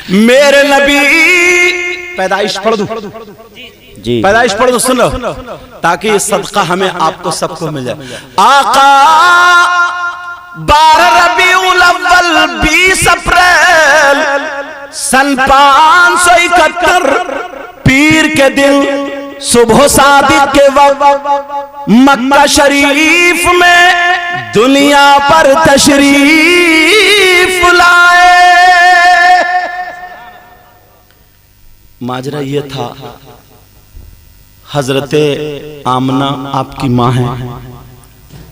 मेरे नबी पैदाइश पढ़ दूं जी, पैदाइश पढ़ दो, सुन लो ताकि ये सदका हमें आपको सबको मिल जाए। आका 12 रबीउल अव्वल 20 अप्रैल सन 571 पीर के दिन सुबह सादिक के वक्त मक्का शरीफ में दुनिया पर तशरीफ लाए। माजरा ये था, हजरते आमना आपकी माँ हैं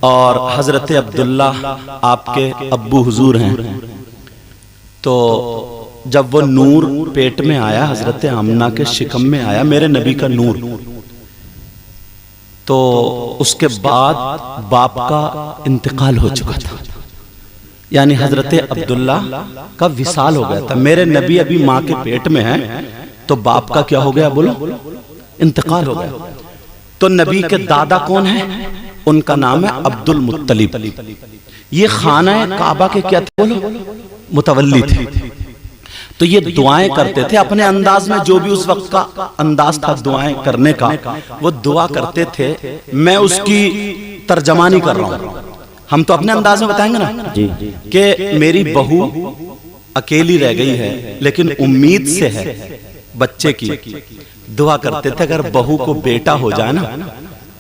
और हजरते अब्दुल्ला आपके अब्बू हुजूर हैं। तो जब वो नूर पेट में आया, हजरते आमना के शिकम में आया मेरे नबी का नूर, तो उसके बाद बाप का इंतकाल हो चुका था, यानी हजरते अब्दुल्ला का विसाल हो गया था। मेरे नबी अभी माँ के पेट में है, तो बाप का क्या हो गया, बोलो, इंतकाल हो गया। तो नबी के दादा कौन है? उनका नाम है अब्दुल मुत्तलिब। ये खाना काबा के क्या थे, बोलो, मुतवल्ली थे। तो ये दुआएं करते थे अपने अंदाज में, जो भी उस वक्त का अंदाज था दुआएं करने का, वो दुआ करते थे। मैं उसकी तर्जमानी कर रहा हूं, हम तो अपने अंदाज में बताएंगे ना जी, कि मेरी बहू अकेली रह गई है लेकिन उम्मीद से है बच्चे की। दुआ करते थे अगर बहू को बेटा हो जाए ना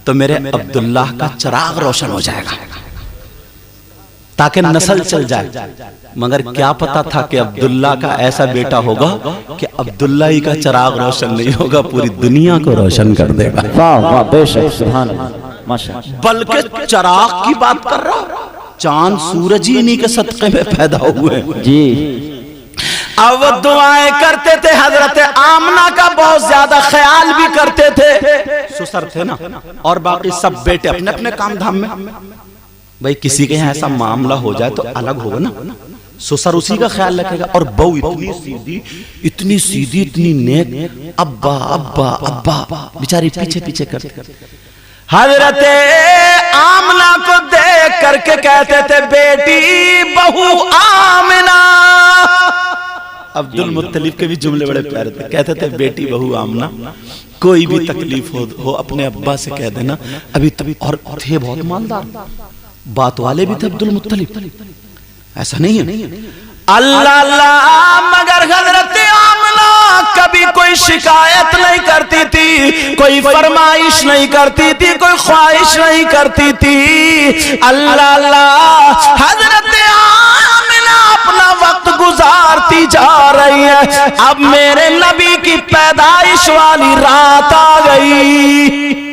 तो मेरे अब्दुल्लाह का चिराग रोशन हो जाएगा, ताकि नस्ल चल जाए। मगर क्या पता था कि अब्दुल्ला का ऐसा बेटा होगा कि अब्दुल्ला ही का चिराग रोशन नहीं होगा, पूरी दुनिया को रोशन कर देगा। वाह वाह, बेशक, सुभान अल्लाह, माशाअल्लाह। बल्कि चिराग की बात कर रहा, चांद सूरज ही इन्हीं के सदक़े में पैदा हुए जी। अब वो दुआएं करते थे, हजरत आमना का बहुत ज्यादा ख्याल भी करते थे। ससुर थे ना, और बाकी सब बेटे अपने अपने काम धाम में। भाई किसी के यहाँ ऐसा मामला हो जाए तो अलग होगा ना, ससुर उसी का ख्याल रखेगा। और बहू इतनी सीधी, इतनी सीधी, इतनी नेक, अब्बा अब्बा अब्बा बेचारी पीछे पीछे करते। हजरत आमना को देख करके कहते थे बेटी बहू आमना। अब्दुल मुत्तलिब के भी जुमले बड़े प्यारे थे, कहते थे बेटी बहू आमना, कोई भी तकलीफ हो अपने अब्बा से कह देना। अभी तभी और थे बहुत मालदार, बात वाले भी थे अब्दुल मुत्तलिब, ऐसा नहीं है। अल्लाह अल्लाह, मगर हजरत आमना कभी कोई शिकायत नहीं करती थी, कोई फरमाइश नहीं करती थी, कोई ख्वाहिश नहीं करती थी। अल्लाह अल्लाह, हजरत आमना अपना वक्त गुजारती जा रही है। अब मेरे नबी की पैदाइश वाली रात आ गई।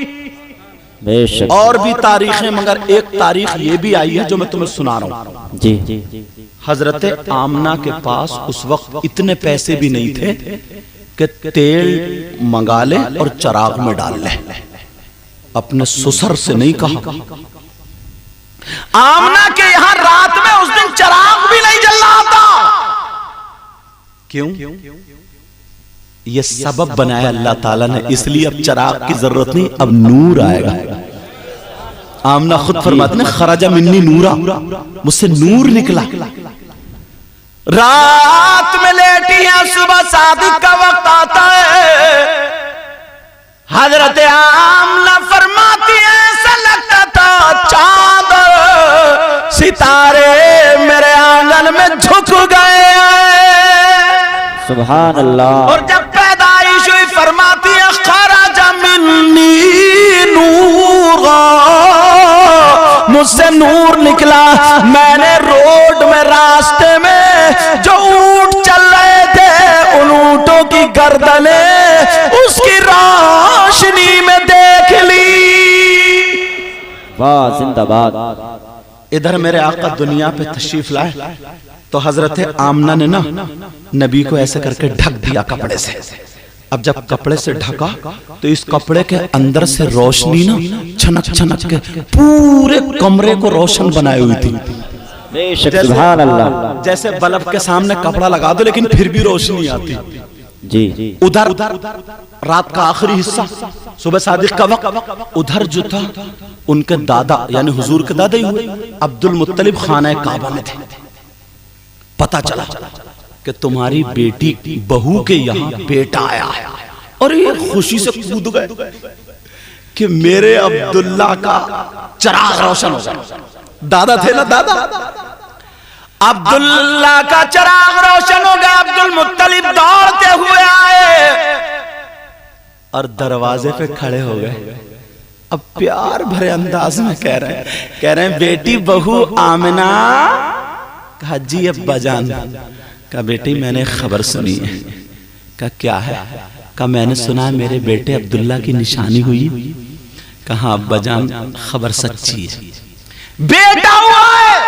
और भी तारीखें, मगर एक तारीख ये भी आई है जो मैं तुम्हें सुना रहा हूं जी। हजरत आमना के पास उस वक्त इतने पैसे भी नहीं थे कि तेल मंगा ले और चिराग में डाल ले। अपने ससुर से नहीं कहा। आमना के यहां रात में उस दिन चिराग भी नहीं जल रहा था। क्यों? ये सबब बनाया अल्लाह ताला ने, इसलिए अब चिराग की जरूरत नहीं, अब नूर आएगा। आमना खुद फरमाते ने, खराजा मिन्नी नूरा, मुझसे नूर निकला। रात में लेटी है, सुबह सादिक का वक्त आता है। हजरत आमना फरमाती है ऐसा लगता था चांद सितारे मेरे आंगन में झुक गए। सुभान अल्लाह। और जब पैदाइश हुई फरमाती है खराजा मिन्नी नूरा, मुझसे नूर निकला। मैंने रोड में, रास्ते में जो ऊंट चल रहे थे, उन ऊंटों की गर्दनें उसकी रोशनी में देख ली। वाह, जिंदाबाद। इधर मेरे आका दुनिया पे तशरीफ लाए तो हजरत आमना ने ना नबी को ऐसे करके ढक दिया कपड़े से। अब जब कपड़े से ढका तो इस कपड़े के अंदर से रोशनी ना छनक छनक के पूरे कमरे को रोशन बनाई हुई थी। सुभान अल्लाह। जैसे बल्ब के सामने कपड़ा लगा दो लेकिन फिर भी रोशनी आती जी। उधर रात का आखिरी हिस्सा, सुबह सादिक का वक्त, उधर जो था उनके दादा यानी हुजूर के दादा ही हुए अब्दुल मुत्तलिब खाना काबा में थे। पता चला कि तुम्हारी बेटी बहू के यहाँ बेटा आया है। और ये खुशी से कूद गए कि मेरे अब्दुल्ला का चिराग रोशन हो गया। दादा थे ना, दादा, अब्दुल्ला का चिराग रोशन हो गया। अब्दुल मुत्तलिब दौड़ते हुए आए और दरवाजे पे खड़े हो गए। अब प्यार भरे अंदाज में कह रहे हैं बेटी बहू आमिना। कहा जी अब्बा जान। कहा बेटी मैंने खबर सुनी है। कहा क्या है? कहा मैंने सुना मेरे बेटे अब्दुल्ला की निशानी हुई। कहा अब्बा जान खबर सच्ची है, बेटा हुआ है।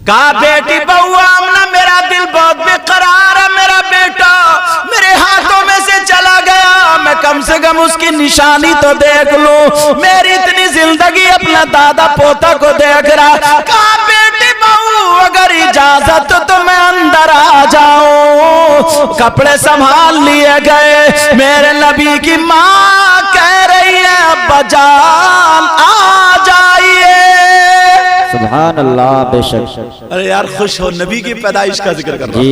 कहा बेटी बहू आमना मेरा दिल बहुत बेकरार है। मेरा बेटा मेरे हाथों में से चला गया, मैं कम से कम उसकी निशानी तो देख लूं। मेरी इतनी जिंदगी अपना दादा पोता को देख रहा। कहा बेटी बहू अगर इजाजत तो मैं अंदर आ जाऊं। कपड़े संभाल लिए गए। मेरे नबी की माँ कह रही है अब्बा जान आ जाइए। सुभान अल्लाह, बेशक। अरे यार खुश हो, नबी की पैदाइश का जिक्र कर रहा हूं।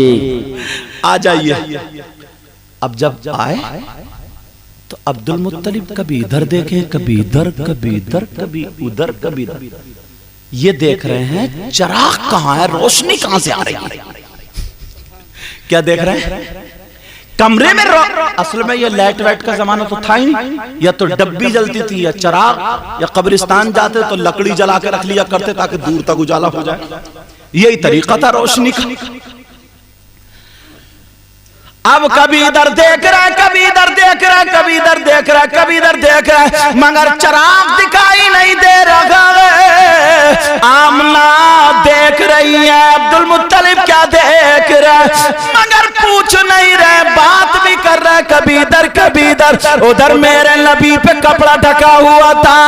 आ जाइए। अब जब आए तो अब्दुल मुत्तलिब कभी इधर देखे, कभी इधर, कभी इधर, कभी उधर, कभी इधर। ये देख रहे हैं चिराग कहां है, रोशनी कहां से आ रही है। क्या देख रहे हैं? कमरे में असल में ये लाइट वाइट का जमाना तो था ही नहीं। या तो डब्बी जलती थी या चिराग, या कब्रिस्तान जाते तो लकड़ी जला के रख लिया करते ताकि दूर तक उजाला हो जाए। यही तरीका था रोशनी का। अब कभी इधर देख रहा है, कभी इधर देख रहा है, कभी इधर देख रहा है, कभी इधर देख रहा है, मगर चिराग दिखाई नहीं दे रहा है। आमना देख रही है, अब्दुल मुत्तलिब क्या देख रहा है, मगर पूछ नहीं रहे, बात भी कर रहा है। कभी इधर कभी इधर। उधर मेरे नबी पे कपड़ा ढका हुआ था।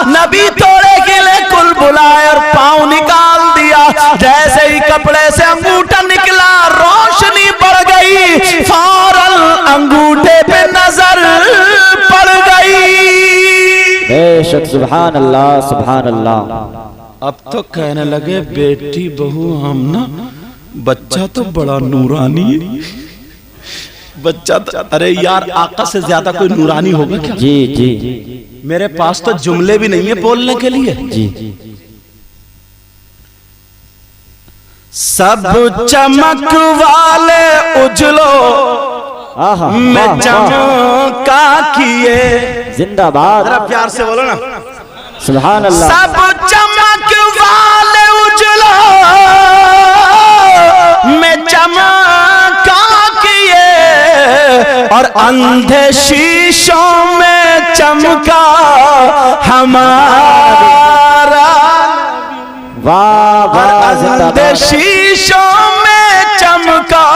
नबी थोड़े के लिए कुल बुलाए और पांव निकाल दिया। जैसे ही कपड़े से अंगूठा निकला रोशनी बढ़ गई। फौरन अंगूठे पे नजर पड़ गई। बेशक, सुभान अल्लाह, सुभान अल्लाह। अब तो कहने लगे बेटी बहू आमना बच्चा तो बड़ा नूरानी है। बच्चा तो, अरे यार आका से ज्यादा कोई नूरानी होगा क्या? जी जी। मेरे पास तो जुमले भी नहीं है बोलने के लिए। जी। सब चमक वाले उजलो में चमका किए। जिंदाबाद। जरा प्यार से बोलो ना। सुभान अल्लाह। सब चमक वाले उजलो में चमका किए और अंधे शीशों में चमका हमारा। वाह वाह, जिंदाबाद। शीशों में चमका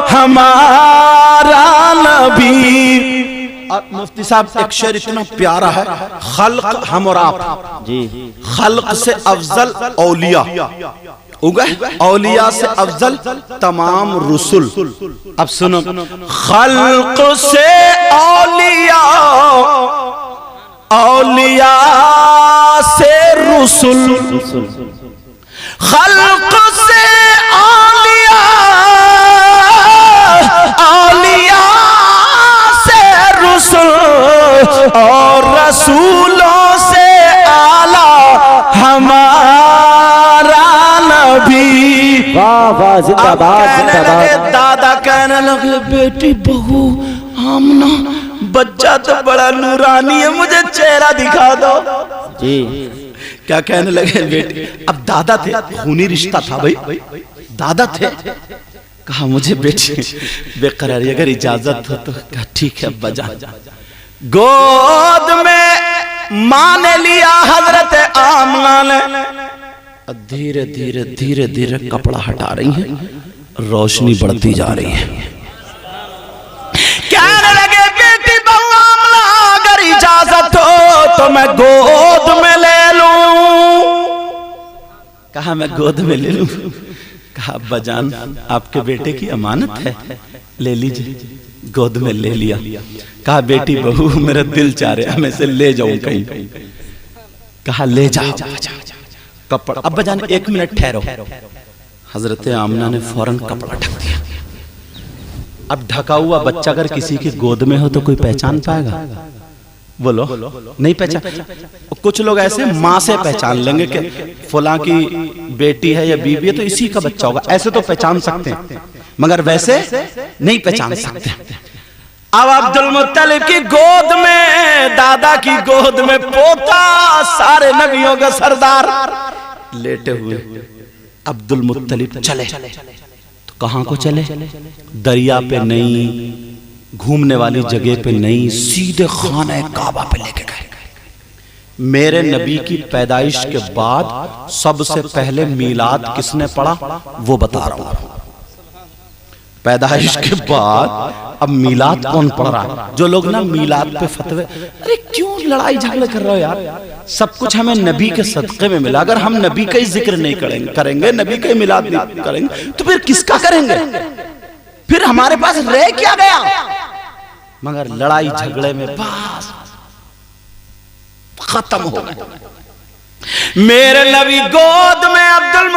हमारा नबी। और मुफ्ती साहब एक शेर इतना प्यारा है, खल्क हम और आप जी। खल्क से अफजल औलिया उगे, औलिया से अफजल तमाम रुसुल। अब सुनो, खल्क से औलिया, औलिया से रुसुल, खल्क से औलिया, औलिया से रुसुल और रसूलों से आला हमारा नबी। वाह वाह, जिंदाबाद, जिंदाबाद। दादा कहने लगे बेटी बहू आमना बच्चा तो बड़ा नूरानी है, मुझे चेहरा दिखा दो। जी। क्या कहने लगे बेटी? अब दादा थे, खूनी रिश्ता था भाई, दादा थे। कहा मुझे बेटी बेकरारी अगर इजाजत हो तो। कहा ठीक है अब्बा जान। गोद में मां ने लिया हजरत आमना ने। धीरे धीरे धीरे धीरे कपड़ा हटा रही है, रोशनी बढ़ती जा रही है। कहने लगे बेटी बहू आमना अगर इजाजत हो तो मैं गोद में ले लूं। कहा मैं गोद में ले लूं? कहा अब्बा जान आपके बेटे की अमानत है, ले लीजिए। गोद में ले लिया। कहा बेटी बहू मेरा दिल चाह रहा है मैं इसे ले जाऊं कहीं। कहा ले जाओ। कपड़ा अब्बा जान 1 मिनट ठहरो। हजरत आमना ने फौरन कपड़ा ढक दिया। अब ढका हुआ बच्चा अगर किसी की गोद में हो तो कोई पहचान पाएगा? बोलो, नहीं पहचान। कुछ लोग ऐसे माँ से पहचान लेंगे कि फलां की बेटी है या बीवी है तो इसी का बच्चा होगा, ऐसे तो पहचान सकते हैं, मगर वैसे नहीं पहचान सकते। अब अब्दुल मुत्तलिब की गोद में, दादा की गोद में पोता, सारे नबियों का सरदार लेटे हुए। अब्दुल मुत्तलिब चले तो कहां को चले? दरिया पे नहीं, घूमने वाली जगह पे नहीं, सीधे खाना काबा पे लेके गए। मेरे नबी की पैदाइश के बाद सबसे पहले मीलाद किसने पढ़ा वो बता रहा हूं। पैदाइश के बाद अब मीलाद कौन पढ़ रहा है? जो लोग ना मीलाद पे फतवे, अरे क्यों लड़ाई झगड़े कर रहे हो यार? सब कुछ हमें नबी के सदक़े में मिला। अगर हम नबी का ही जिक्र नहीं करेंगे, नबी का ही मीलाद नहीं करेंगे तो फिर किसका करेंगे? फिर हमारे पास रह क्या गया? मगर लड़ाई झगड़े में बस खत्म हो गए। मेरे नबी गोद में अब्दुल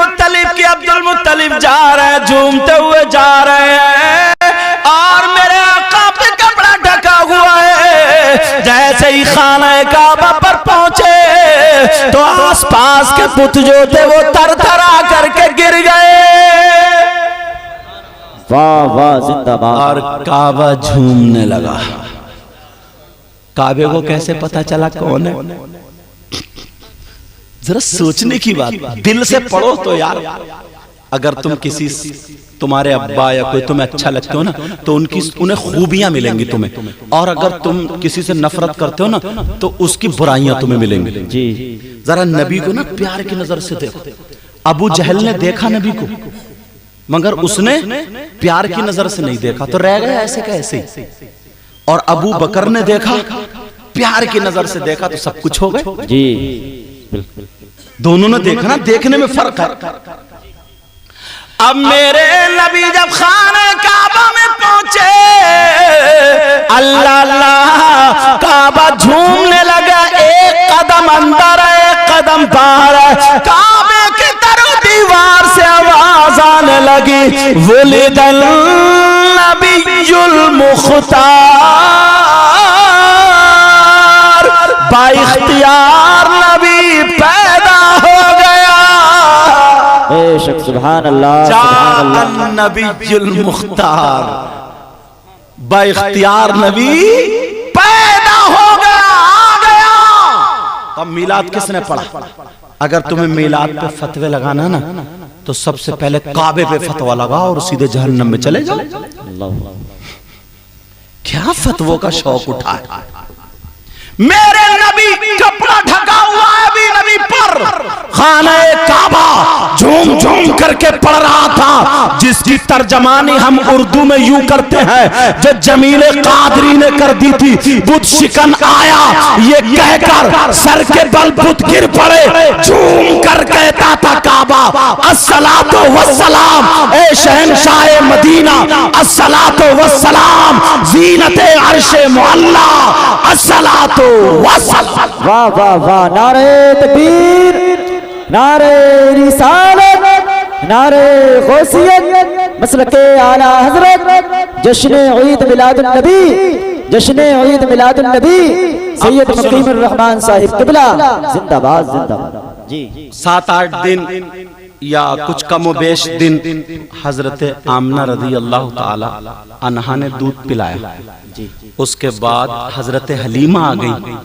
मुत्तलिब जा रहे हैं, झूमते हुए जा रहे हैं और मेरे आका पे कपड़ा ढका हुआ है। जैसे ही खाना काबा पर पहुंचे तो आसपास के बुत जो थे वो तरतरा करके गिर गए। वाह वाह जिंदाबाद। और काबा झूमने लगा। काबे को कैसे पता चला कौन है? जरा सोचने की बात, दिल से पढ़ो तो यार। अगर तुम किसी, तुम्हारे अब्बा या कोई तुम्हें अच्छा लगते हो ना तो उन्हें खूबियां मिलेंगी तुम्हें, और अगर तुम किसी से नफरत करते हो ना तो उसकी बुराइयां तुम्हें मिलेंगी जी। जरा नबी को ना प्यार की नजर से देखो। अबू जहल ने देखा नबी को मगर उसने प्यार की नजर से नहीं देखा तो रह गया ऐसे का ऐसे। और अबू बकर ने देखा, प्यार की नजर से देखा तो सब कुछ हो गए जी। दोनों ने देखा ना, देखने में फर्क है। अब मेरे नबी जब खाने काबा में पहुंचे, अल्लाह अल्लाह काबा झूमने लगा। एक कदम अंदर है, एक कदम बाहर है। काबे की तरफ दीवार से आवाज आने लगी, वुलिदल नबियुल मुख्तार, बाइख्तियार नबी पैदा हो गया। बेशक सुभान अल्लाह सुभान अल्लाह। नबियुल मुख्तार, बाइख्तियार नबी पैदा हो गया, आ गया। अब मीलाद किसने पढ़ा? अगर तुम्हें मीलाद पे फतवे लगाना ना तो सबसे पहले काबे पे फतवा लगाओ और सीधे जहन्नम में चले जाओ। क्या फतवों का शौक उठा है? मेरे नबी कपड़ा ढका हुआ है अभी नबी पर, खाना काबा झूम झूम करके पढ़ रहा था, जिसकी तर्जमानी हम उर्दू में यूं करते हैं जो जमीले कादरी ने कर दी थी। बुत शिकन आया ये कहकर सर के बल बुत गिर पड़े, झूम कर कहता था काबा, अस्सलातु वस्सलाम ए शहंशाह मदीना, अस्सलातु वस्सलाम ज़ीनते अर्शे मुअल्ला, अस्सलातु वस्सलाम। वाह वाह वाह। नारे तकबीर, नारे रिसालत, नारे गौसियत, मसलके आला हजरत, जश्न ईद मिलादुन नबी, जश्न ईद मिलादुन नबी सैयद मुकीमुर रहमान साहिब किबला जिंदाबाद जिंदाबाद जी। 7-8 दिन या कुछ कम बेश दिन हजरत आमना रज़ी अल्लाह ताला अन्हा ने दूध पिलाया। उसके बाद हजरत हलीमा आ गई।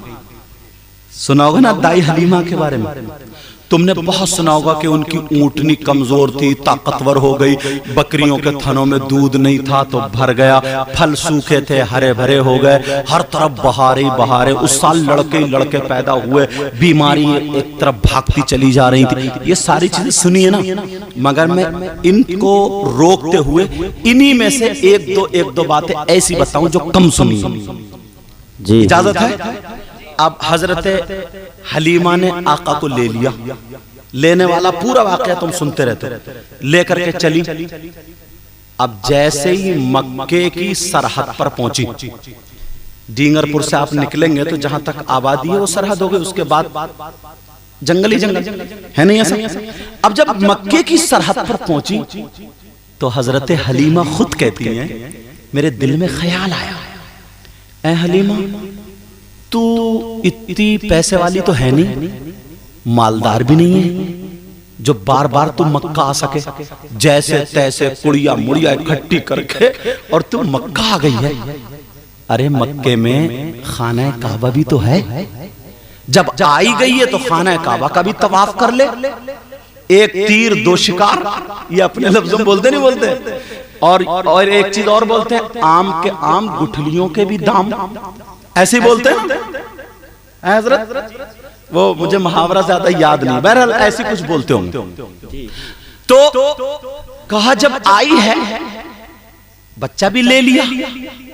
सुना होगा ना दाई हलीमा के बारे में, तुमने बहुत सुना होगा कि उनकी ऊंटनी कमजोर थी, ताकतवर हो गई, बकरियों के थनों में दूध नहीं था तो भर गया, फल सूखे थे हरे भरे हो गए, हर तरफ बहारे बहारे। उस साल लड़के ही लड़के पैदा हुए, बीमारी एक तरफ भागती चली जा रही थी। ये सारी चीजें सुनी है ना, मगर मैं इनको रोकते हुए इन्हीं में से एक दो बातें ऐसी बताऊं जो कम सुनी जी। इजाजत है? अब हजरत हलीमा ने आका को ले लिया, लेने वाला पूरा वाकया तुम सुनते रहते, लेकर के चली। अब जैसे ही मक्के की सरहद पर पहुंची, डींगरपुर से आप निकलेंगे तो जहां तक आबादी है वो सरहद हो गई, उसके बाद जंगल ही जंगल है नहीं ऐसा। अब जब मक्के की सरहद पर पहुंची तो हजरत हलीमा खुद कहती हैं, मेरे दिल में ख्याल आया, ऐ हलीमा तू इतनी पैसे वाली तो है नहीं, मालदार भी नहीं है जो बार बार तू मक्का आ सके, जैसे तैसे कुड़िया मुड़िया इकट्ठी करके और तू मक्का आ गई है। अरे मक्के में खाना काबा भी तो है, जब आई गई है तो खाना काबा का भी तवाफ कर ले। एक तीर दो शिकार, ये अपने लफ्जों में बोलते नहीं बोलते। और एक चीज और बोलते हैं, आम के आम गुठलियों के भी दाम, ऐसे ही बोलते हैं हजरत। वो मुझे मुहावरा ज्यादा याद नहीं, बहरहाल ऐसे कुछ बोलते होंगे। तो कहा जब आई है, बच्चा भी ले लिया,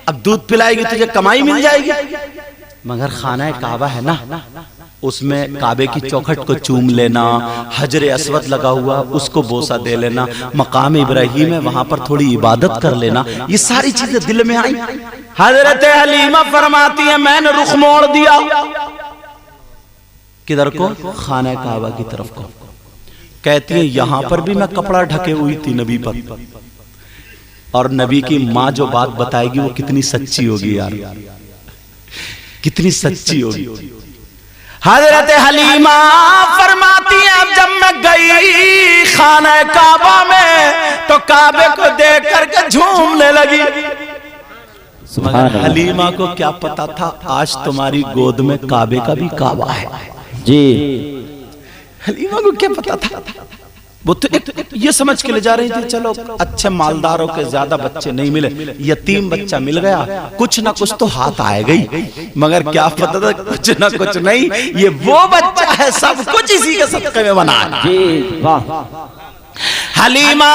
अब दूध पिलाएगी तुझे कमाई मिल जाएगी, मगर खाना काबा है ना, उसमें काबे की चौखट को चूम लेना, हजरे अस्वद लगा हुआ उसको बोसा दे लेना, मकाम इब्राहिम है वहां पर थोड़ी इबादत कर लेना, ये सारी चीजें दिल में आई। हजरत हलीमा फरमाती है मैंने रुख मोड़ दिया, किधर को? खाना काबा की तरफ को। कहती है यहां पर भी मैं कपड़ा ढके हुई थी नबी पर, और नबी की माँ जो बात बताएगी वो कितनी सच्ची होगी यार, कितनी सच्ची होगी। हजरत हलीमा फरमाती है अब जब मैं गई खाना काबा में तो काबे को देख करके झूमने लगी। मगर हलीमा को क्या पता था आज तुम्हारी गोद में काबे का भी काबा है जी। हलीमा को क्या पता था? वो तो एक ये समझ के ले जा रही थी चलो अच्छे मालदारों के ज्यादा बच्चे नहीं मिले, यतीम बच्चा मिल गया, कुछ ना कुछ तो हाथ आए गई, मगर क्या पता था कुछ ना कुछ नहीं, ये वो बच्चा है सब कुछ इसी के सदक़े में बना है जी। वाह। हलीमा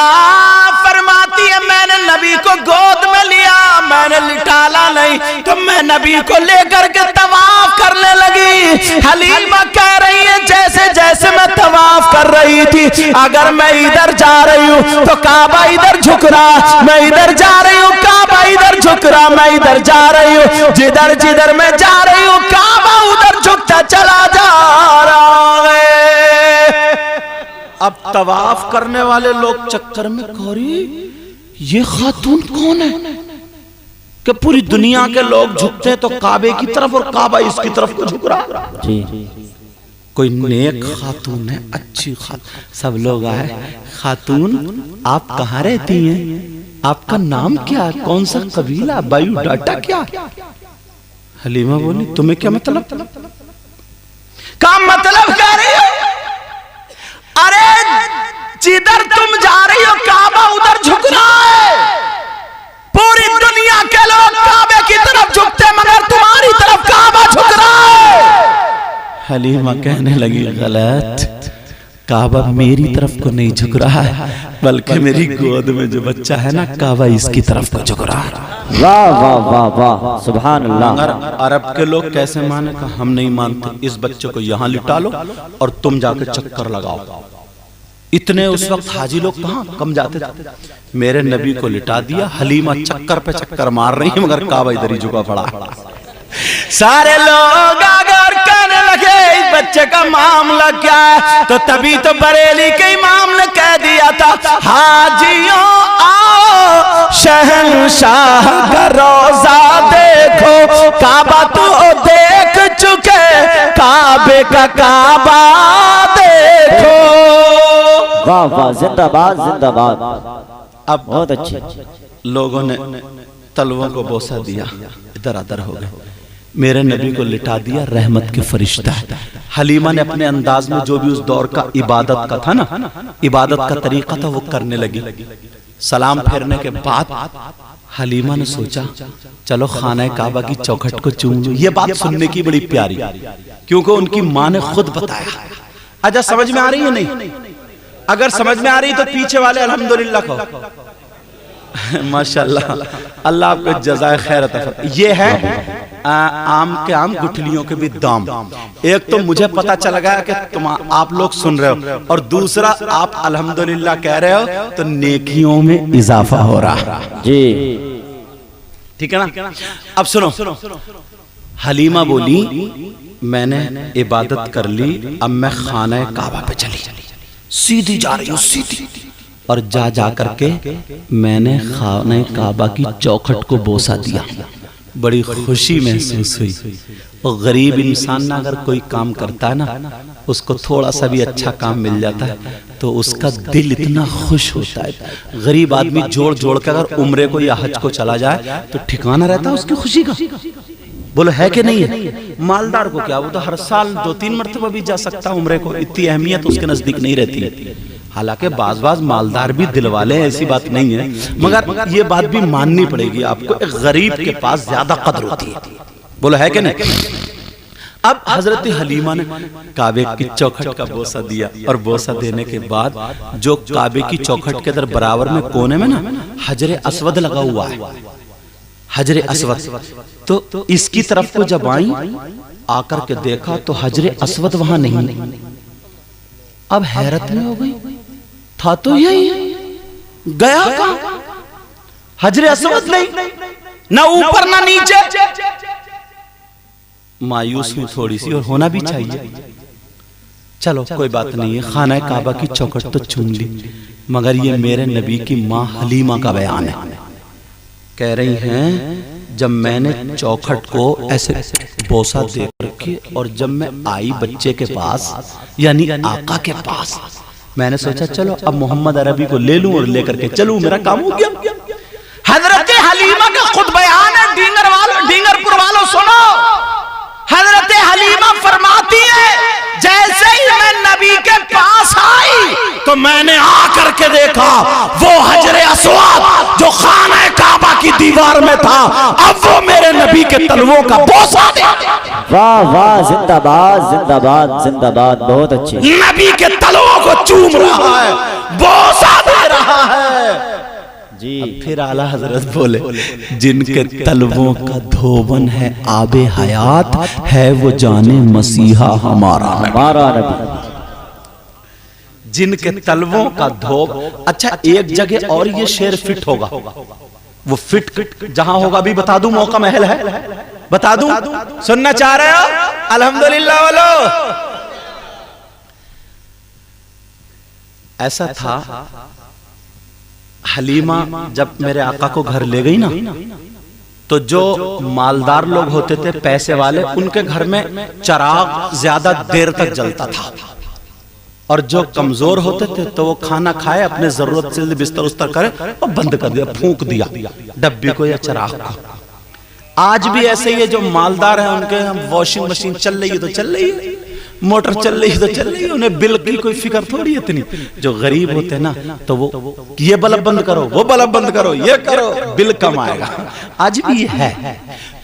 फरमाती है मैंने नबी को गोद में लिया, मैंने लिटाला नहीं, तो मैं नबी को लेकर के तवाफ करने लगी। हलीमा कह रही है जैसे जैसे मैं तवाफ कर रही थी, अगर मैं इधर जा रही हूँ तो काबा इधर झुक रहा, मैं इधर जा रही हूँ काबा इधर झुक रहा, मैं इधर जा रही हूँ जिधर जिधर मैं जा रही हूँ काबा उधर झुकता चला जा रहा है। अब तवाफ करने वाले लोग चक्कर में कौरी ये खातून कौन है कि पूरी दुनिया के लोग झुकते हैं तो काबे की तरफ और काबा इसकी तरफ को झुक रहा जी। कोई नेक खातून है, अच्छी खातून, सब लोग आए, खातून आप कहाँ रहती हैं, आपका नाम क्या है, कौन सा कबीला, बायोडाटा क्या? हलीमा बोली तुम्हें क्या मतलब? क्या मतलब कह रही हो? अरे जिधर तुम जा रही हो काबा उधर झुक रहा है, पूरी दुनिया के लोग काबे की तरफ झुकते मगर तुम्हारी तरफ काबा झुक रहा है। हलीमा कहने लगी गलत, काबा मेरी तरफ को नहीं झुक रहा है बल्कि मेरी गोद में जो बच्चा है ना काबा इसकी तरफ को झुक रहा है। वाह वाह वाह वाह सुभान अल्लाह। अरब के लोग कैसे माने? का हम नहीं मानते, इस बच्चे को यहाँ लिटा लो और तुम जाके चक्कर लगाओ। इतने उस वक्त हाजी लोग कहाँ कम जाते थे, मेरे नबी को लिटा दिया, हलीमा चक्कर पे चक्कर मार रही है मगर काबा इधर ही झुका पड़ा। सारे लोग अगर कहने लगे इस बच्चे का मामला क्या है, तो तभी तो बरेली के इमाम ने कह दिया था हाजियों आओ शहंशाह का रोजा देखो, काबा तो देख चुके काबे का काबा देखो। वाह वाह जिंदाबाद जिंदाबाद। अब बहुत अच्छे लोगों ने तलवों को बोसा दिया, इधर अदर हो गए, मेरे नबी को लिटा दिया, रहमत के फरिश्ता है। हलीमा ने अपने अंदाज में जो भी उस दौर का इबादत का था ना, इबादत का तरीका था वो करने लगी। सलाम फेरने के बाद हलीमा ने सोचा चलो खाना काबा की चौखट को चूम लूं। ये बात सुनने की बड़ी प्यारी, क्योंकि उनकी माँ ने खुद बताया। अच्छा समझ में आ रही है नहीं? अगर समझ में आ रही तो पीछे वाले अल्हम्दुलिल्लाह कहो। माशाल्लाह, अल्लाह आपको जज़ाए खैर अता फरमाए। ये है आम के आम गुठलियों के भी दाम। एक तो मुझे पता चल गया कि तुम आप लोग सुन रहे हो, और दूसरा आप अल्हम्दुलिल्लाह कह रहे हो तो नेकियों में इजाफा हो रहा जी। ठीक है ना? अब सुनो, हलीमा बोली मैंने इबादत कर ली, अब मैं खाना काबा पे चली, सीधी जा रही हूँ सीधी, और जा करके मैंने खाना काबा की चौखट को बोसा दिया। बड़ी खुशी महसूस हुई। और गरीब इंसान ना अगर कोई काम करता है ना, उसको थोड़ा सा भी अच्छा काम मिल जाता है तो उसका दिल इतना खुश होता है। गरीब आदमी जोड़ जोड़ कर अगर उम्रे को या हज को चला जाए तो ठिकाना रहता है उसकी खुशी का। बोलो है कि नहीं है? मालदार को क्या, वो तो हर साल 2-3 मरतबा भी जा सकता है उम्रे को, इतनी अहमियत उसके नजदीक नहीं रहती। हालांकि बाज मालदार भी दिल वाले हैं, ऐसी बात नहीं है, मगर ये बात भी माननी पड़ेगी आपको, एक गरीब के पास ज्यादा कदर होती है। बोलो है कि नहीं? अब हजरत हलीमा ने काबे की चौखट का बोसा दिया, और बोसा देने के बाद जो काबे की चौखट के अंदर बराबर में कोने में ना हजरे अस्वद लगा हुआ है, हजरे अस्वद, तो इसकी तरफ को जब आई आकर के देखा तो हजरे अस्वद वहां नहीं। अब हैरत में हो गई, था तो यही, गया कहां? हजरे अस्वद नहीं, ना ऊपर ना नीचे। मायूस हुई थोड़ी सी, और होना भी चाहिए। चलो कोई बात नहीं है, खाना काबा की चौखट तो चुन ली, मगर ये मेरे नबी की माँ हलीमा का बयान है। कह रही हैं जब मैंने चौखट को ऐसे बोसा दे रखी, और जब मैं आई बच्चे के पास यानी आका के पास, मैंने सोचा चलो अब मोहम्मद अरबी को ले लूं और लेकर के चलूं, मेरा काम हो गया। हजरत हलीमा का खुद बयान है, डींगरपुर वालों सुनो। हजरत हलीमा फरमाती है जैसे ही मैं नबी के पास आई तो मैंने आकर के देखा वो हजरे अस्वद जो खाना काबा की दीवार में था, अब वो मेरे नबी के तलवों का बोसा दे। वाह वाह, जिंदाबाद जिंदाबाद जिंदाबाद, बहुत अच्छे। नबी के तलवों को चूम रहा है, बोसा दे रहा है जी। फिर आला हजरत बोले जिनके तलवों का धोबन है आबे हयात है, वो जाने मसीहा हमारा नबी। जिनके तलवों का धोब, अच्छा एक जगह और ये शेर फिट होगा, वो फिट जहां होगा भी बता दूं, मौका महल है, बता दूं, सुनना चाह रहे हो? अल्हम्दुलिल्लाह वालो। ऐसा था, हलीमा जब मेरे आका को घर ले गई ना, तो जो मालदार लोग होते थे पैसे वाले, उनके घर में चिराग ज्यादा देर तक जलता था, और जो कमजोर होते थे तो वो खाना खाए, अपने जरूरत से बिस्तर उस्तर करे और बंद कर दिया, फूंक दिया डब्बी को या चिराग को। आज भी ऐसे ही है, जो मालदार हैं उनके हम वॉशिंग मशीन चल रही है तो चल रही है, मोटर चल रही है तो चल रही है, उन्हें बिल की कोई फिक्र थोड़ी है इतनी। जो गरीब होते हैं ना तो वो ये बल्ब बंद करो, वो बल्ब बंद करो, ये करो, बिल कम आएगा। आज भी ये है।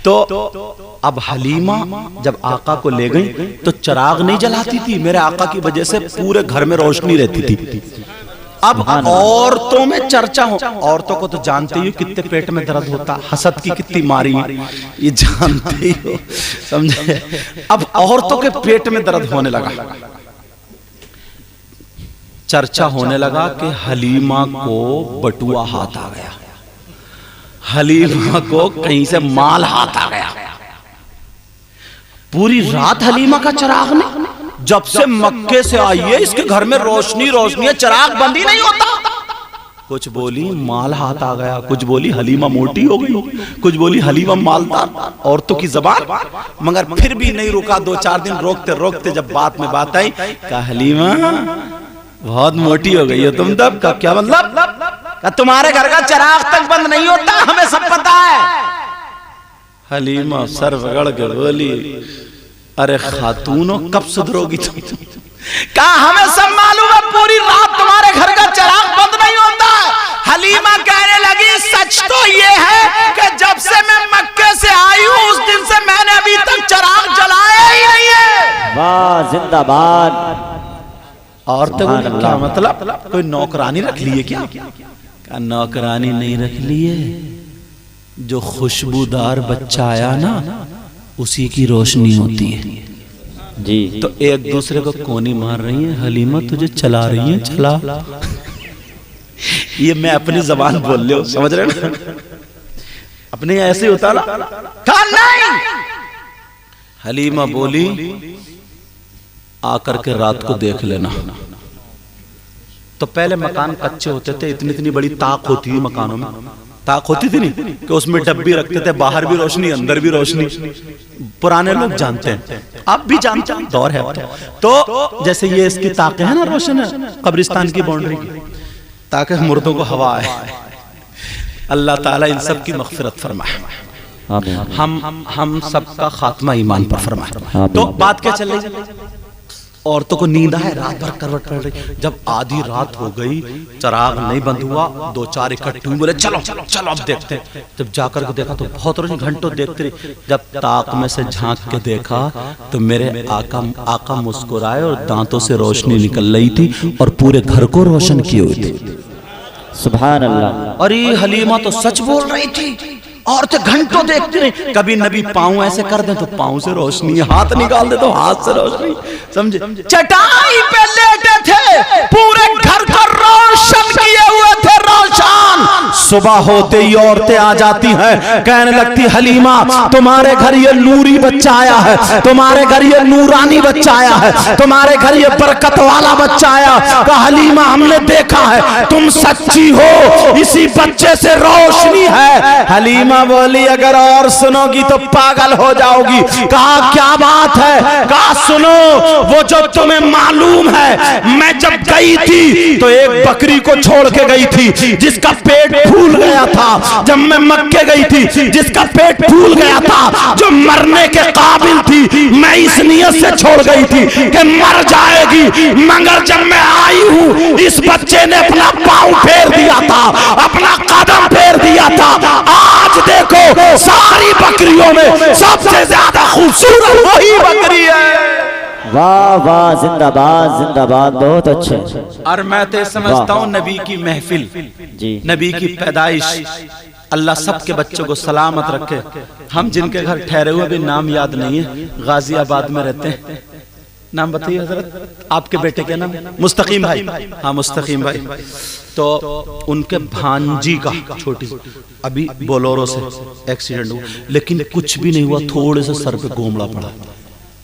तो अब हलीमा जब आका को ले गई तो चिराग नहीं जलाती थी, मेरे आका की वजह से पूरे घर में रोशनी रहती थी। अब औरतों में चर्चा हो, औरतों को तो जानते ही कितने पेट में दर्द होता, हसद की कितनी मारी ये जानते ही हो, समझे? अब औरतों के पेट में दर्द होने लगा, चर्चा होने लगा कि हलीमा को बटुआ हाथ आ गया, हलीमा को कहीं से माल हाथ आ गया। पूरी रात हलीमा का चिराग नहीं, जब से मक्के से आई है इसके घर में रोशनी रोशनी है, चिराग बंद ही नहीं होता। कुछ बोली माल हाथ आ गया, कुछ बोली हलीमा मोटी हो गई, कुछ बोली हलीमा मालदार, औरतों की जबान। मगर फिर भी नहीं रुका, 2-4 दिन रोकते रोकते जब बात में बात आई, कहा हलीमा बहुत मोटी हो गई हो तुम तब। का क्या मतलब? तुम्हारे घर का चिराग तक बंद नहीं होता, हमें सब पता है। हलीमा सर रगड़ के बोली अरे खातूनो कब सुधरोगी तुम? कहा हमें सब मालूम है, पूरी रात तुम्हारे घर का चिराग बंद नहीं होता। हलीमा कहने लगी सच तो ये है कि जब से मैं मक्के से आई हूँ उस दिन से मैंने अभी तक चिराग जलाया ही नहीं है। वाह जिंदाबाद। औरतों को क्या मतलब? कोई नौकरानी रख ली है क्या? नौकरानी नहीं रख ली है, जो खुशबूदार बच्चा आया ना उसी की रोशनी होती है जी। तो एक दूसरे को कोनी मार रही है, हलीमा तुझे चला रही है, चला। ये मैं अपनी जबान बोल रही हूं, समझ रहे ना? अपने ऐसे होता ना, नहीं हलीमा बोली आकर के रात को देख लेना। तो पहले मकान कच्चे होते थे, इतनी इतनी बड़ी ताक होती है मकानों में, ताक होती थी नहीं कि उसमें डब्बी रखते थे, बाहर भी रोशनी अंदर भी रोशनी। पुराने लोग जानते हैं, आप भी जानते हैं, दौर है। तो जैसे ये इसकी ताकें हैं ना, रोशन है कब्रिस्तान की बाउंड्री की, ताकि मुर्दों को हवा आए। अल्लाह ताला इन सब की मग़फ़िरत फरमाए, हम सबका खात्मा ईमान पर फरमाए। तो बात क्या चल रही है? औरतों को नींद आए, रात भर करवट पड़ रही। जब आधी रात हो गई, चिराग नहीं बंद हुआ, दो चार इकट्ठे बोले चलो चलो चलो अब देखते हैं। जब जाकर के देखा तो बहुत रोशनी, घंटों देखते रही। जब ताक में से झांक के देखा तो मेरे आका मुस्कुराए और दांतों से रोशनी निकल रही थी और पूरे घर को रोशन किए हुई थी। सुभान अल्लाह। अरे हलीमा तो सच बोल रही थी, औरतें घंटों देखती रही। कभी नबी पाँव ऐसे कर दे तो पाँव से रोशनी, हाथ निकाल दे तो हाथ से रोशनी, समझे? चटाई पे लेटे थे, पूरे घर को रोशन किए हुए थे, रोशन। सुबह होते ही औरतें आ जाती हैं, कहने लगती हलीमा तुम्हारे घर ये नूरी बच्चा आया है, तुम्हारे घर ये नूरानी बच्चा आया है, तुम्हारे घर ये बरकत वाला बच्चा आया। कहा हलीमा हमने देखा है, तुम सच्ची हो, इसी बच्चे से रोशनी है। हलीमा बोली अगर और सुनोगी तो पागल हो जाओगी। कहा क्या बात है? कहा सुनो, वो जो तुम्हें मालूम है, मैं जब गई थी तो एक बकरी को छोड़ के गई थी जिसका पेट फूल गया था। जब मैं मक्के गई थी जिसका पेट फूल गया था, जो मरने के काबिल थी, मैं इस नियत से छोड़ गई थी कि मर जाएगी। मगर जब मैं आई हूँ, इस बच्चे ने अपना पाँव फेर दिया था, अपना कदम फेर दिया था। आज देखो सारी बकरियों में सबसे ज्यादा खूबसूरत वही बकरी है। वाह वाह, जिंदाबाद जिंदाबाद, बहुत अच्छे। और मैं तो समझता हूँ नबी की महफिल जी, नबी की पैदाइश, अल्लाह सबके बच्चों को सलामत रखे। हम जिनके घर ठहरे हुए, भी नाम याद नहीं है, गाजियाबाद में रहते हैं। नाम बताइए हजरत, आपके बेटे के नाम? मुस्तकीम भाई। हाँ मुस्तकीम भाई। तो उनके भांजी का छोटी अभी बोलोरो से एक्सीडेंट हुआ, लेकिन कुछ भी नहीं हुआ, थोड़े से सर पे गोमड़ा पड़ा।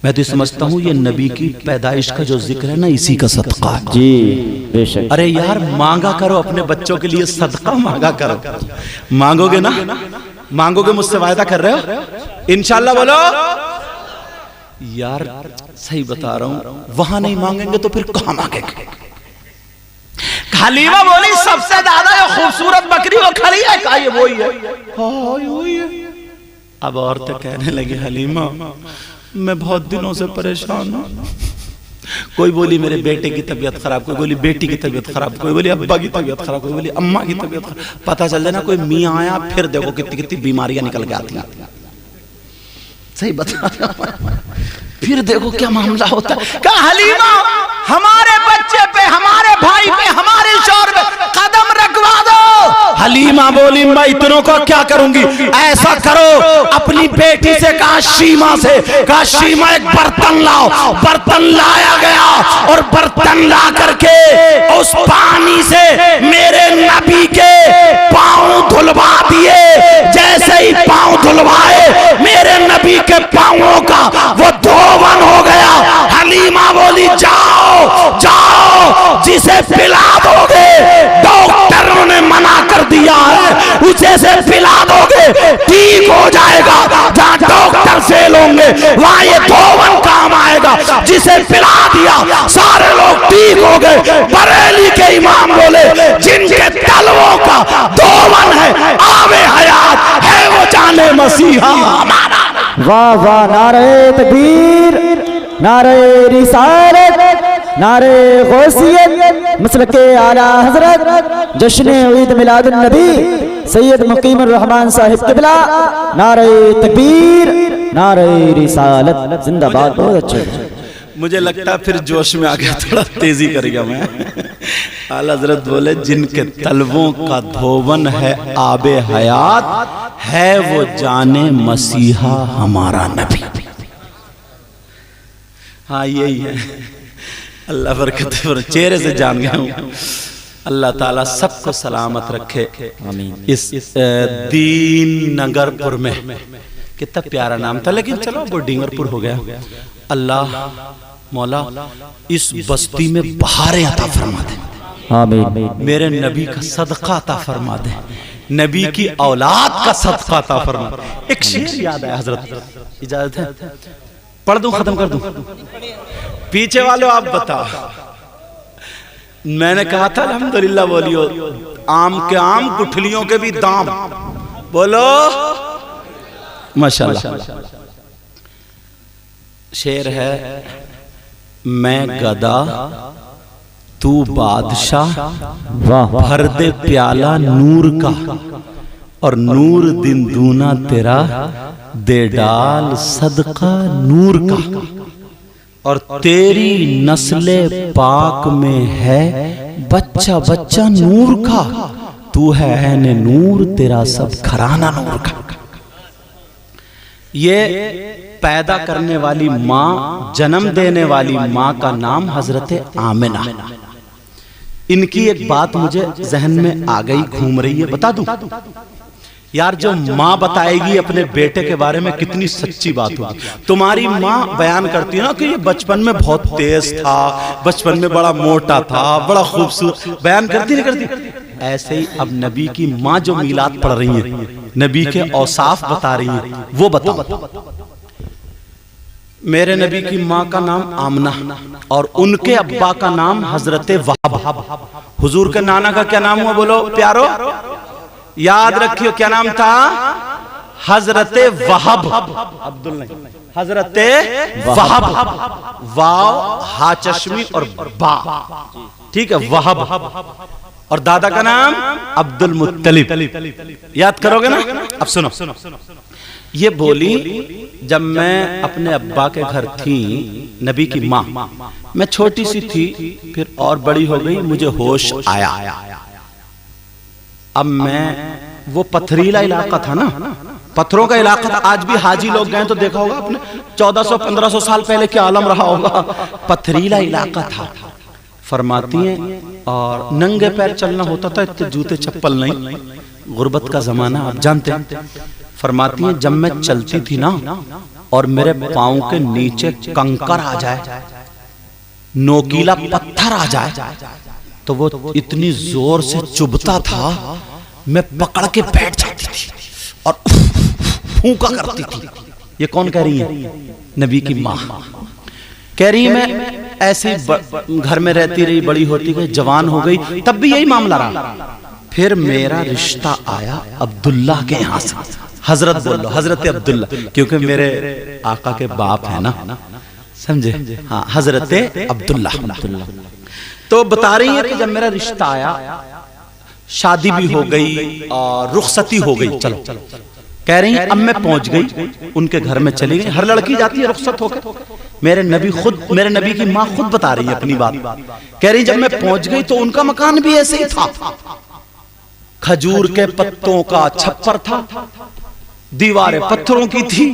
मैं तो समझता हूँ ये नबी की पैदाइश का जो जिक्र है ना, इसी का सदका है जी, बेशक। अरे यार मांगा करो अपने बच्चों के लिए, सदका मांगा करो। मांगोगे ना, मांगोगे, मुझसे वायदा कर रहे हो इंशाल्लाह? बोलो यार, सही बता रहा हूँ, वहां नहीं मांगेंगे तो फिर कहां मांगेंगे? हलीमा बोली सबसे ज्यादा ये खूबसूरत बकरी वो खड़ी है, कहा ये वही है, वही है। अब औरतें कहने लगी हलीमा मैं बहुत दिनों से परेशान हूँ। कोई बोली मेरे बेटे की तबीयत खराब, कोई बोली बेटी की तबीयत खराब, कोई बोली अब्बा की तबीयत खराब, कोई बोली अम्मा की तबीयत खराब। पता चल जाए ना कोई मियाँ आया, फिर देखो कितनी कितनी बीमारियां निकल के आती हैं। सही बता, फिर देखो क्या मामला होता है। कहा हलीमा हमारे बच्चे पे, हमारे भाई पे, हमारे शौहर पे कदम रखवा दो। हलीमा बोली मैं इतनों को क्या करूंगी? ऐसा करो, अपनी बेटी से कहा शीमा से, कहा शीमा एक बर्तन लाओ। बर्तन लाया गया और बर्तन ला करके उस पानी से मेरे नबी के पांव धुलवा दिए। जैसे ही पांव धुलवाए, मेरे नबी के पांवों का वो धोवन हो गया। हलीमा बोली जाओ जाओ, जिसे पिला दोगे, डॉक्टरों ने मना कर दिया है, उसे से पिला दोगे ठीक हो जाएगा। जहाँ डॉक्टर फेल होंगे वहाँ ये धोवन काम आएगा। जिसे पिला दिया सारे लोग ठीक हो गए। बरेली के इमाम बोले जिनके तलवों का धोवन है, आवे हयात है, वो जाने मसीहा हमारा। वाह वाह, नारे तकबीर, नारे रिसालत, नारे गौसियत, मसलके आला हजरत, जश्न ईद मिलादुन नबी सैयद मुकीमुर रहमान साहिब किबला। नारे तकबीर, नारे रिसालत, जिंदाबाद, बहुत अच्छे। मुझे लगता है फिर जोश में आ गया, थोड़ा तेजी कर गया मैं। आला हजरत बोले जिनके तलवों का धोवन है आबे हयात है, वो जाने मसीहा हमारा नबी। हाँ यही है। अल्लाह बरकत, चेहरे से जान गया हूँ। अल्लाह ताला सबको सलामत रखे। आमीन। इस दीन नगरपुर में कितना प्यारा नाम था, लेकिन चलो वो डिंगरपुर हो गया। अल्लाह मौला इस बस्ती में बहारें अता फरमा दे, आमीन। मेरे नबी का सदका अता फरमा दे, नबी की औलाद का सदका अता फरमा दे। एक शेर याद आया हजरत, इजाजत है पढ़ दूं, खत्म कर दूं? पीछे वालों आप बताओ, मैंने कहा था अल्हम्दुलिल्लाह बोलियो, आम के आम गुठलियों के भी दाम, बोलो माशाल्लाह। शेर है, मैं गदा तू बादशाह, वाह भर दे प्याला नूर का, और नूर दिन दूना तेरा, दे डाल सदका नूर का। और तेरी नस्ले पाक में है बच्चा बच्चा नूर का, तू है ऐने नूर, तेरा सब घराना नूर का। ये पैदा करने वाली माँ, जन्म देने वाली माँ का नाम हजरत आमिना। इनकी एक बात मुझे जहन में आ गई, घूम रही है, बता दूं? यार जो माँ बताएगी अपने बेटे के बारे में कितनी सच्ची बात होगी। तुम्हारी माँ बयान करती है ना कि ये बचपन में बहुत तेज था, बचपन में बड़ा मोटा था, बड़ा खूबसूरत, बयान करती नहीं करती? ऐसे ही अब नबी की माँ जो मीलाद पढ़ रही है, नबी के औसाफ बता रही है, वो बताओ। मेरे नबी की माँ का नाम आमना और उनके अब्बा का नाम हजरत वहाब। हुजूर के नाना का क्या नाम हुआ बोलो प्यारो? याद रखियो, क्या नाम था? हजरत वहाब, अब्दुल नहीं, हजरत वहाब। वाव हा चश्मी और बा, ठीक है, वहाब। और दादा का नाम अब्दुल मुत्तलिब। याद करोगे ना? अब सुनो, ये बोली जब मैं अपने अब्बा के घर थी, नबी की माँ, मैं छोटी सी थी, फिर और बड़ी हो गई, मुझे होश आया। अब मैं, वो पथरीला इलाका था ना, पत्थरों का इलाका था। आज भी हाजी लोग गए तो देखा होगा आपने, 1400-1500 साल पहले क्या आलम रहा होगा। पथरीला इलाका था। फरमाती हैं, और नंगे पैर चलना होता था, इतने जूते चप्पल नहीं, गुर्बत का जमाना आप जानते हैं। फरमाती हैं, जब मैं चलती थी ना और मेरे पाँव के नीचे कंकर आ जाए, नोकीला पत्थर आ जाए, तो वो इतनी जोर से चुभता था, मैं पकड़ के बैठ जाती थी और फूंका करती थी। ये कौन कह रही है? नबी की माँ कह रही है। मैं ऐसे घर में रहती रही, बड़ी होती गई, जवान हो गई, तब भी यही मामला रहा। फिर मेरा रिश्ता आया अब्दुल्ला के यहाँ से। हजरत बोलो, हजरत अब्दुल्ला, क्योंकि मेरे आका के बाप है ना, समझे? हाँ, हजरत अब्दुल्ला। तो बता रही है कि जब मेरा रिश्ता आया, शादी भी हो गई और रुखसती हो गई, चलो कह रही अब मैं पहुंच गई, उनके घर में चली गई। हर लड़की जाती है रुखसत होकर। मेरे नबी की माँ खुद बता रही है अपनी बात, कह रही जब मैं पहुंच गई तो उनका मकान भी ऐसे ही था, खजूर के पत्तों का छप्पर था, दीवारें पत्थरों की थी।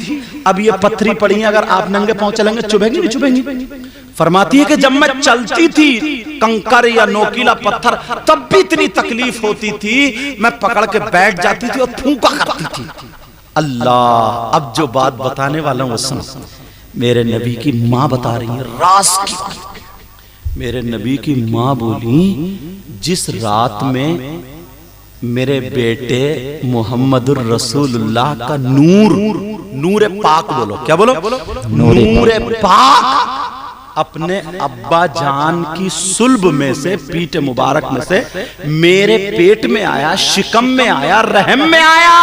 अब ये पत्थरी पड़ी है, अगर आप नंगे पांव चलेंगे चुभेंगी नहीं चुभेंगी? फरमाती है कि जब मैं चलती थी, कंकर या नोकीला पत्थर, तब भी इतनी तकलीफ होती थी, मैं पकड़ के बैठ जाती थी और फूंका करती थी। अल्लाह, अब जो बात बताने वाला हूं वो सुनो। मेरे नबी की माँ बता रही है राज की। मेरे नबी की माँ बोली, जिस रात में मेरे बेटे मोहम्मदुर रसूलुल्लाह का नूर पाक, बोलो क्या बोलो? नूर पाक अपने अब्बा जान की सुल्ब में से, पीठ मुबारक में से मेरे पेट में आया, शिकम में आया, रहम में आया।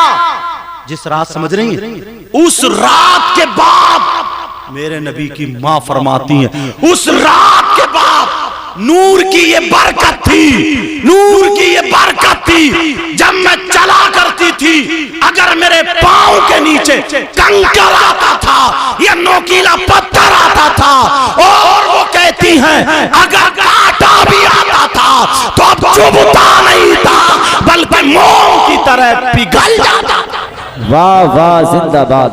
जिस रात, समझ रही हैं? उस रात के बाद मेरे नबी की मां फरमाती हैं, उस रात के बाद नूर की ये बरकत थी, नूर की ये बरकत थी। जब मैं चला करती थी, अगर मेरे पांव के नीचे कंकर आता था या नोकीला पत्थर आता था, और वो कहती हैं अगर कांटा भी आता था तो अब चुभता नहीं था, बल्कि मोम की तरह पिघल जाता था। वाह वाह, जिंदाबाद।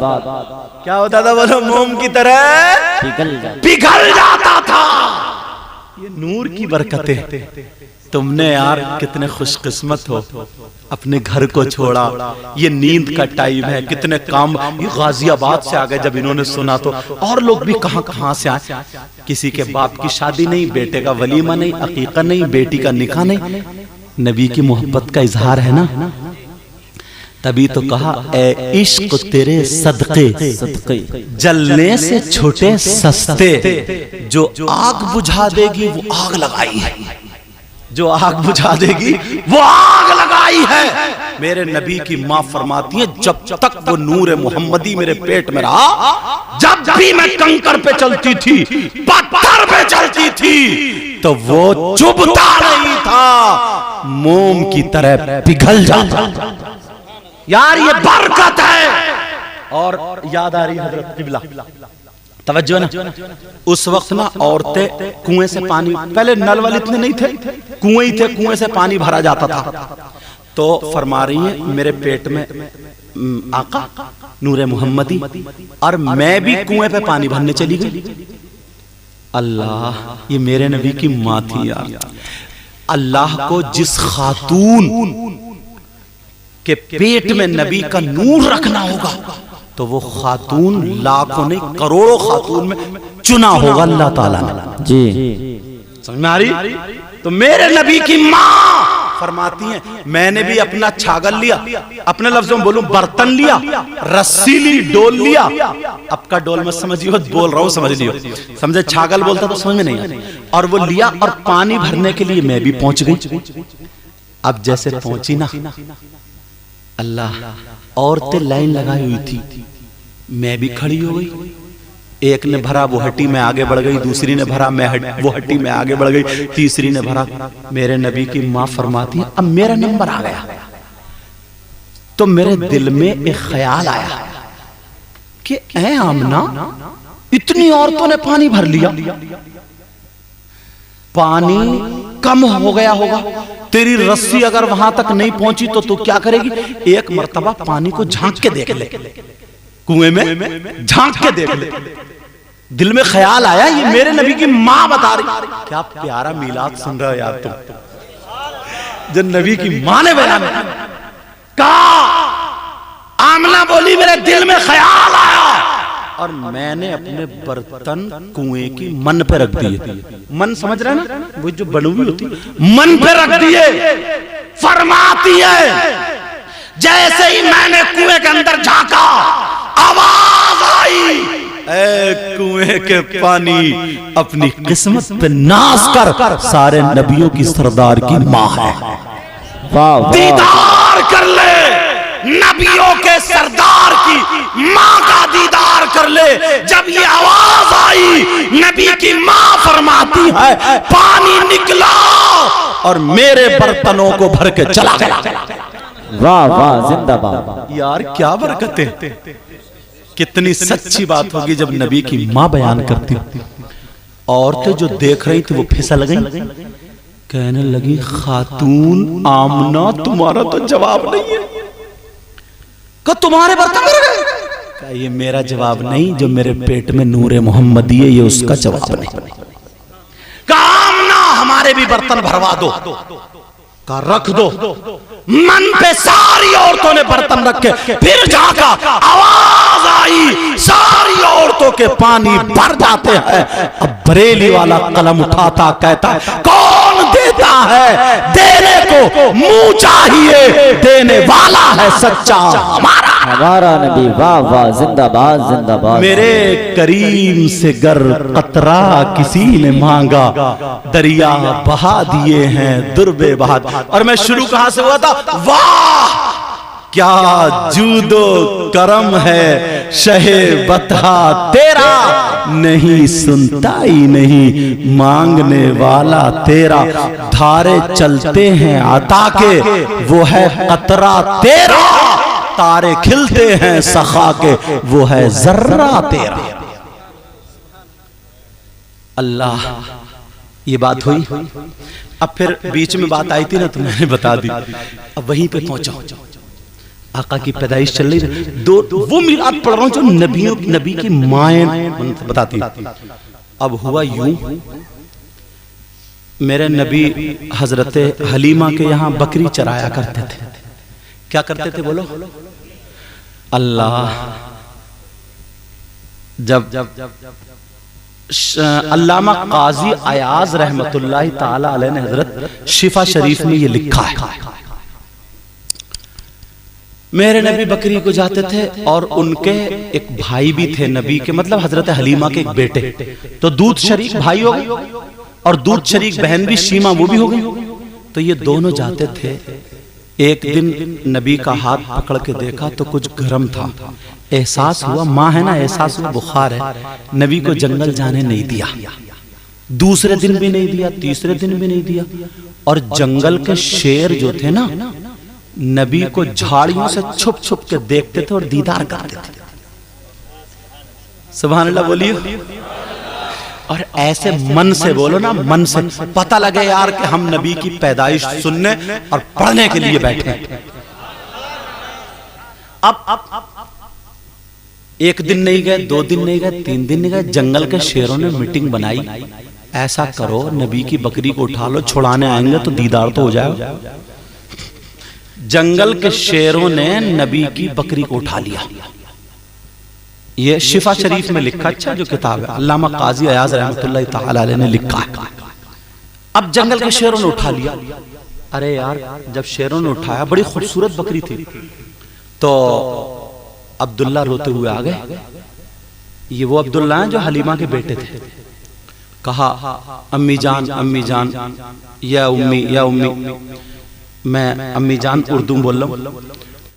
क्या होता था बोलो? मोम की तरह पिघल जाता था। ये नूर की बरकतें। तुमने यार कितने खुशकिस्मत हो, अपने घर को छोड़ा, ये नींद का टाइम है, कितने काम, ये गाजियाबाद से आ गए। जब इन्होंने सुना तो और लोग भी कहां कहां से आए। किसी के बाप की शादी नहीं, बेटे का वलीमा नहीं, अकीका नहीं, बेटी का निकाह नहीं, नबी की मोहब्बत का इजहार है ना। तभी तो कहा, ए इश्क तेरे सदके जलने से छोटे सस्ते, जो आग बुझा देगी वो आग लगाई है, जो आग बुझा देगी वो आग लगाई है। मेरे नबी की माँ फरमाती है, जब तक वो नूर मोहम्मदी मेरे पेट में रहा, जब भी मैं कंकर पे चलती थी, पत्थर पे चलती थी, तो वो चुभता नहीं था, मोम की तरह पिघल जाता। यार ये बरकत है। और याद आ रही है हजरत किबला, तवज्जो ना, उस वक्त ना औरतें कुएं से पानी, पहले नल वाले इतने नहीं थे, कुएं ही थे, कुएं से पानी भरा जाता था। तो फरमा रही है, मेरे पेट में आका नूरे मोहम्मदी, और मैं भी कुएं पे पानी भरने चली गई। अल्लाह, ये मेरे नबी की माँ थी यार। अल्लाह को जिस खातून के पेट में नबी का नूर रखना होगा, तो वो खातून लाखों नहीं करोड़ों खातून में चुना होगा अल्लाह ताला ने। जी समझ में आ रही? तो मेरे नबी की माँ फरमाती हैं, मैंने भी अपना छागल लिया, अपने लफ्जों में बोलूं बर्तन लिया, रस्सी ली, डोल लिया। अब का डोल मत समझियो, बोल रहा हूं समझ लियो, समझे, छागल बोलता तो समझ में नहीं। और वो लिया और पानी भरने के लिए मैं भी पहुंच गई। अब जैसे पहुंची ना, अल्लाह, औरतें लाइन लगाई हुई थी, मैं भी खड़ी हो गई। एक ने भरा, वो हट्टी में आगे बढ़ गई, दूसरी ने भरा, वो हट्टी में आगे बढ़ गई, तीसरी ने भरा। मेरे नबी की माँ फरमाती है, अब मेरा नंबर आ गया। तो मेरे दिल में एक ख्याल आया कि ऐ आमना, इतनी औरतों ने पानी भर लिया, पानी कम हो गया होगा, तेरी रस्सी अगर वहां तक नहीं पहुंची तो तू क्या करेगी? एक मर्तबा पानी को झांक के देख ले, कुएं में झांक के देख ले। दिल में ख्याल आया, ये मेरे नबी की माँ बता रही। क्या प्यारा मिलाद सुन रहे हो यार तुम, जब नबी की माँ ने बयान कहा, आमना बोली मेरे दिल में ख्याल आया, और मैंने अपने बर्तन कुएं की मन पे रख दिए। मन समझ रहे ना, वो जो बनी हुई होती, मन पे रख दिए। फरमाती है, जैसे ही मैंने कुएं के अंदर झांका, आवाज आई, ए कुएं के पानी, अपनी किस्मत पे नाज कर, सारे नबियों की सरदार की माँ है, दीदार कर ले, नबियों के सरदार की माँ का दीदार कर ले। जब ये आवाज आई, नबी की माँ फरमाती है, पानी निकला और मेरे बर्तनों को भर के चला गया। वाह वाह, जिंदाबाद। यार क्या बरकतें, कितनी सच्ची बात होगी जब नबी की माँ बयान करती। औरतें जो देख रही थी वो फिसल गई, कहने लगी, खातून आमना, तुम्हारा तो जवाब नहीं है, तुम्हारे बर्तन भर गए। ये मेरा जवाब नहीं, जो मेरे पेट में नूरे मोहम्मदी है, ये उसका जवाब नहीं। आमना, हमारे भी बर्तन भरवा दो, का रख दो। मन पे सारी औरतों ने बर्तन रखे, फिर झांका, आवाज आई, सारी औरतों के पानी भर जाते हैं। अब बरेली वाला कलम उठाता, कहता, कौन देता है? देने को मुंह चाहिए, देने वाला है सच्चा हमारा नबी। वाह वाह, जिंदाबाद जिंदाबाद। मेरे करीम से गर कतरा किसी ने मांगा, दरिया बहा दिए हैं दुर्बे बहा। और मैं शुरू कहां से हुआ था? वाह क्या जूदो करम है शहे बता तेरा, नहीं सुनता ही नहीं मांगने वाला तेरा। धारे चलते हैं अता के, वो है कतरा तेरा। तारे खिलते हैं सखा के, वो है जर्रा तेरा। अल्लाह, ये बात हुई। अब फिर बीच में बात आई थी ना, तो मैंने बता दी। अब वहीं पे पहुंचा, आका की पैदाइश चल रही है। दो वो मिलाद पढ़ रहा हूं जो नबी की माएं बताती। अब हुआ यूं, मेरे नबी हजरत हलीमा के यहाँ बकरी चराया करते थे। क्या करते थे बोलो? अल्लाह, जब अल्लामा काजी अयाज रहमतुल्लाहि ताला अलैह ने हजरत शिफा शरीफ में ये लिखा है, मेरे नबी बकरी को जाते थे और उनके एक भाई भी थे नबी के, मतलब हजरत हलीमा के एक बेटे, तो दूध शरीक भाई हो गए और दूध शरीक बहन भी शीमा, वो भी हो गई। तो ये दोनों जाते थे। एक दिन नबी का हाथ पकड़ के देखा तो कुछ गर्म था, एहसास हुआ, माँ है ना, एहसास हुआ बुखार है। नबी को जंगल जाने नहीं दिया, दूसरे दिन भी नहीं दिया, तीसरे दिन भी नहीं दिया। और जंगल के शेर जो थे ना, नबी को झाड़ियों से छुप छुप के देखते थे और दीदार करते थे। सुभान अल्लाह बोलिए। और ऐसे मन से बोलो ना, मन से पता लगे यार कि हम नबी की पैदाइश सुनने और पढ़ने के लिए बैठे हैं। अब एक दिन नहीं गए, 2 दिन नहीं गए, 3 दिन नहीं गए, जंगल के शेरों ने मीटिंग बनाई, ऐसा करो नबी की बकरी को उठा लो, छुड़ाने आएंगे तो दीदार तो हो जाएगा। जंगल के शेरों ने नबी की बकरी को उठा लिया। ये शिफा शरीफ में लिखा, अच्छा जो किताब है अल्लामा काजी अयाज रहमतुल्लाहि ताला अलैह ने लिखा है। अब जंगल के शेरों ने उठा लिया। अरे यार, जब शेरों ने उठाया, बड़ी खूबसूरत बकरी थी, तो अब्दुल्ला रोते हुए आ गए। ये वो अब्दुल्ला हैं जो हलीमा के बेटे थे। कहा, अम्मी जान, अम्मी जान, या उम्मी, या उम्मी। मैं अम्मी जान उर्दू बोल रहा हूं।